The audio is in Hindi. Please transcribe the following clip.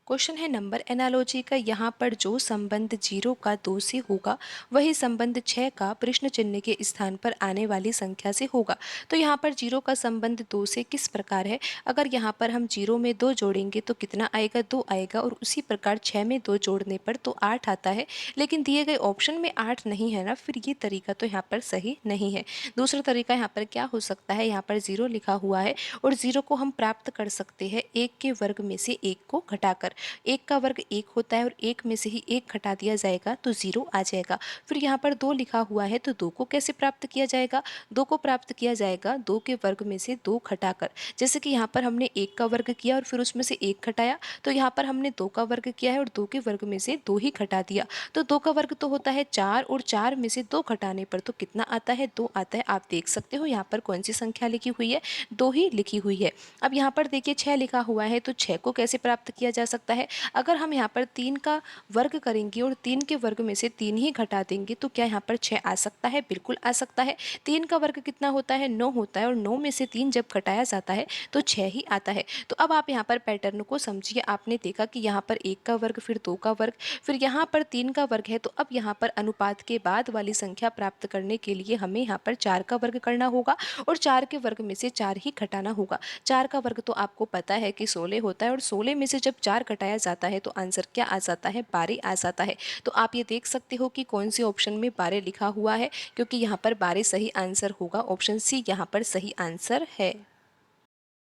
क्वेश्चन है नंबर एनालॉजी का। यहाँ पर जो संबंध 0 का 2 से होगा वही संबंध 6 का प्रश्न चिन्ह के स्थान पर आने वाली संख्या से होगा। तो यहाँ पर 0 का संबंध 2 से किस प्रकार है। अगर यहाँ पर हम 0 में 2 जोड़ेंगे तो कितना आएगा, 2 आएगा। और उसी प्रकार 6 में 2 जोड़ने पर तो 8 आता है, लेकिन दिए गए ऑप्शन में 8 नहीं है ना, फिर ये तरीका तो यहाँ पर सही नहीं है। दूसरा तरीका यहाँ पर क्या हो सकता है, यहाँ पर 0 लिखा हुआ है और 0 को हम प्राप्त कर सकते हैं 1 के वर्ग में से 1 को घटाकर। 1 का वर्ग 1 होता है और 1 में से ही 1 घटा दिया जाएगा तो 0 आ जाएगा। फिर यहाँ पर 2 लिखा हुआ है तो 2 को कैसे प्राप्त किया जाएगा, 2 को प्राप्त किया जाएगा 2 के वर्ग में से 2 घटाकर। जैसे कि यहाँ पर हमने 1 का वर्ग किया और फिर उसमें से 1 घटाया, तो यहाँ पर हमने 2 का वर्ग किया है और 2 के वर्ग में से 2 ही घटा दिया। तो 2 का वर्ग तो होता है 4 और 4 में से 2 घटाने पर तो कितना आता है, 2 आता है। आप देख सकते हो यहाँ पर कौन सी संख्या लिखी हुई है, 2 ही लिखी हुई है। अब यहाँ पर देखिए 6 लिखा हुआ है, तो 6 को कैसे प्राप्त किया जा सकता है। अगर हम यहाँ पर 3 का वर्ग करेंगे और 3 के वर्ग में से 3 ही घटा देंगे तो क्या यहाँ पर 6 आ सकता है, बिल्कुल आ सकता है। 3 का वर्ग कितना होता है, 9 होता है और 9 में से 3 जब घटाया जाता है तो 6 ही आता है। तो अब आप यहाँ पर पैटर्न को समझिए। आपने देखा कि यहाँ पर 1 का वर्ग, फिर 2 का वर्ग, फिर यहाँ पर 3 का वर्ग है। तो अब यहाँ पर अनुपात के बाद वाली संख्या प्राप्त करने के लिए हमें यहाँ पर 4 का वर्ग करना होगा और 4 के वर्ग में से 4 ही घटाना होगा। 4 का वर्ग तो आपको पता है कि 16 होता है और 16 में से जब 4 घटाया जाता है तो आंसर क्या आ जाता है, 12 आ जाता है। तो आप ये देख सकते हो कि कौन से ऑप्शन में 12 लिखा हुआ है, क्योंकि यहाँ पर 12 सही आंसर होगा। ऑप्शन सी यहाँ पर सही आंसर है।